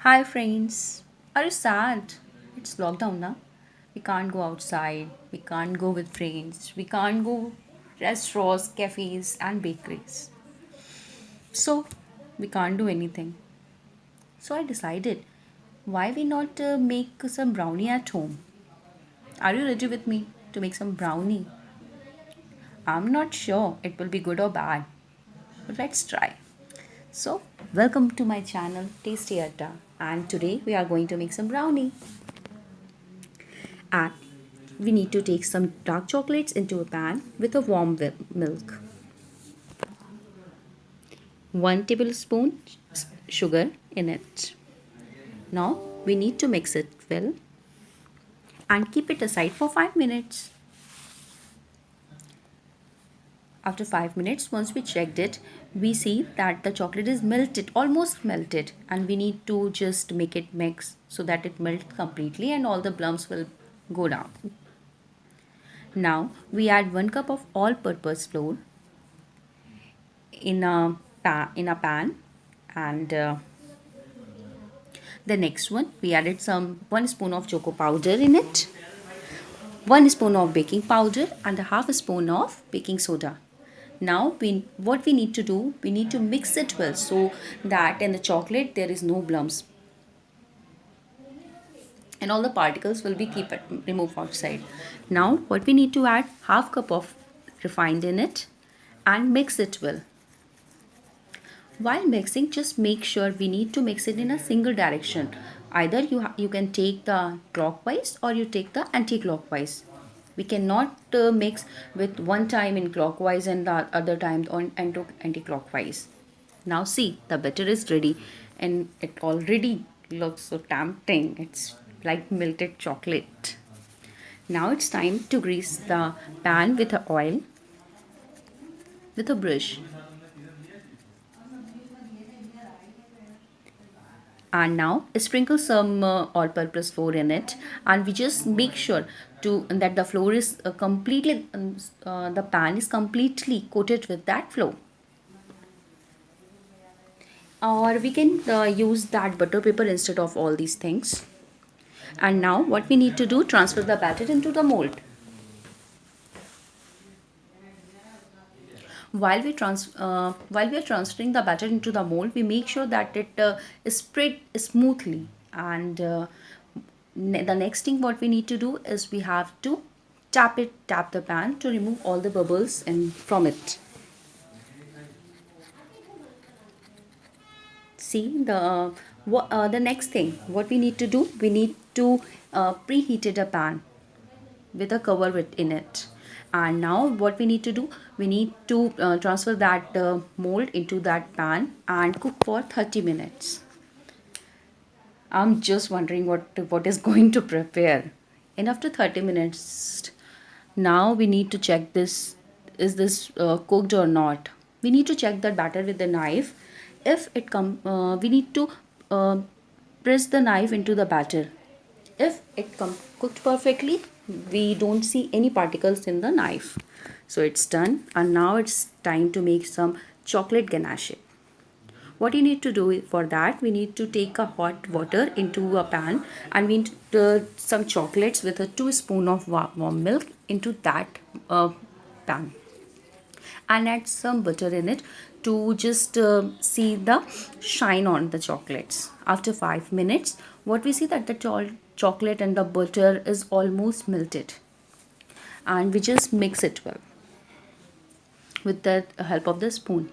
Hi friends, are you sad? It's lockdown now. We can't go outside, we can't go with friends, we can't go restaurants, cafes and bakeries. So we can't do anything. So I decided, why we not make some brownie at home? Are you ready with me to make some brownie? I'm not sure it will be good or bad, but let's try. So, welcome to my channel Tasty Adda, and today we are going to make some brownie. And we need to take some dark chocolates into a pan with a warm milk. 1 tablespoon sugar in it. Now we need to mix it well and keep it aside for 5 minutes. After 5 minutes, once we checked it, we see that the chocolate is melted, almost melted, and we need to just make it mix so that it melts completely and all the lumps will go down. Now we add 1 cup of all purpose flour in a pan, and the next one we added some 1 spoon of cocoa powder in it, 1 spoon of baking powder and a half a spoon of baking soda. Now what we need to do, we need to mix it well so that in the chocolate there is no lumps and all the particles will be keep it removed outside. Now what we need to add, half cup of refined in it and mix it well. While mixing, just make sure we need to mix it in a single direction. Either you can take the clockwise or you take the anti-clockwise. We cannot mix with one time in clockwise and the other time on anti-clockwise. Now see, the batter is ready and it already looks so tempting. It's like melted chocolate. Now it's time to grease the pan with a oil with a brush. And now sprinkle some all-purpose flour in it, and we just make sure to that the flour is completely the pan is completely coated with that flour, or we can use that butter paper instead of all these things. And now what we need to do, transfer the batter into the mold. While we are transferring the batter into the mold, we make sure that it is spread smoothly. And the next thing what we need to do is we have to tap the pan to remove all the bubbles and from it. See the next thing what we need to do, we need to preheated a pan with a cover in it. And now what we need to do, we need to transfer that mold into that pan and cook for 30 minutes. I'm just wondering what is going to prepare. And after 30 minutes, now we need to check this, is this cooked or not. We need to check that batter with the knife. If it we need to uh, press the knife into the batter. If it cooked perfectly, we don't see any particles in the knife. So it's done, and now it's time to make some chocolate ganache. What you need to do for that, we need to take a hot water into a pan, and we need some chocolates with a 2 spoon of warm milk into that pan, and add some butter in it to just see the shine on the chocolates. After 5 minutes, what we see that the chocolate and the butter is almost melted, and we just mix it well with the help of the spoon.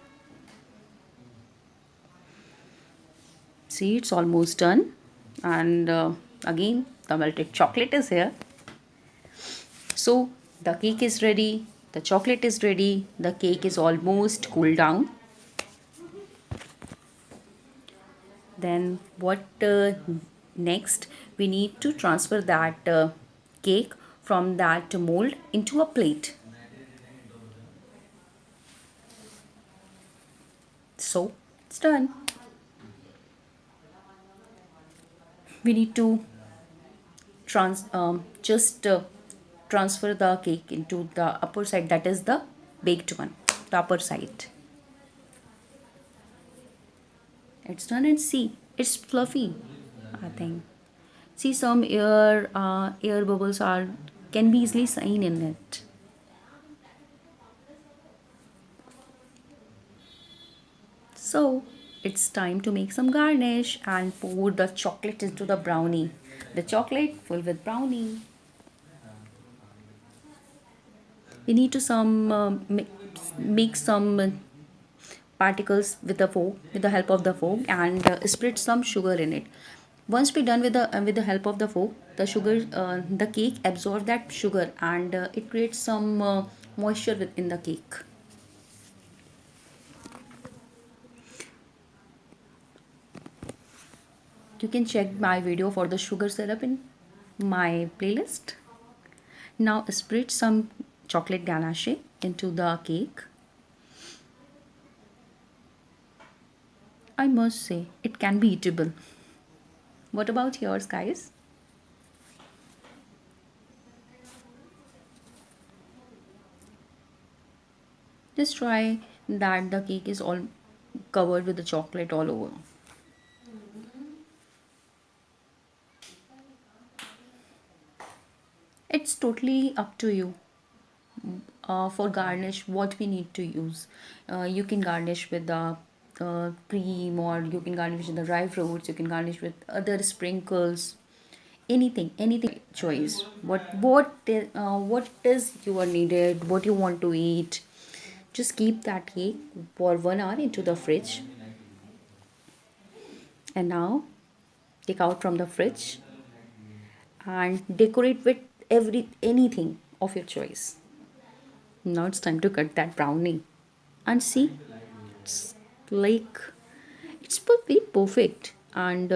See, it's almost done, and again the melted chocolate is here. So the cake is ready, the chocolate is ready, the cake is almost cooled down. Then what next, we need to transfer that cake from that mold into a plate. So it's done. We need to just transfer the cake into the upper side, that is the baked one, the upper side. It's done, and see, it's fluffy. I think. See, some air bubbles are can be easily seen in it. So it's time to make some garnish and pour the chocolate into the brownie. The chocolate full with brownie. We need to make some particles with the fork, with the help of the fork, and spread some sugar in it. Once we're done with the help of the fork, the cake absorbs that sugar, and it creates some moisture within the cake. You can check my video for the sugar syrup in my playlist. Now spread some chocolate ganache into the cake. I must say, it can be eatable. What about yours, guys? Just try that the cake is all covered with the chocolate all over. It's totally up to you. For garnish, what we need to use. You can garnish with the cream, or you can garnish with the dry fruits. You can garnish with other sprinkles. Anything choice. What is you are needed? What you want to eat? Just keep that cake for 1 hour into the fridge, and now take out from the fridge and decorate with every anything of your choice. Now it's time to cut that brownie. And see, it's like very perfect, and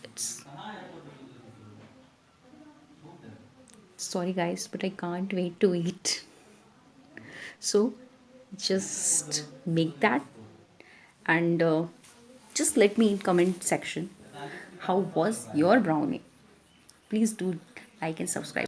it's sorry guys, but I can't wait to eat. So just make that, and just let me in comment section how was your brownie. Please do like and subscribe.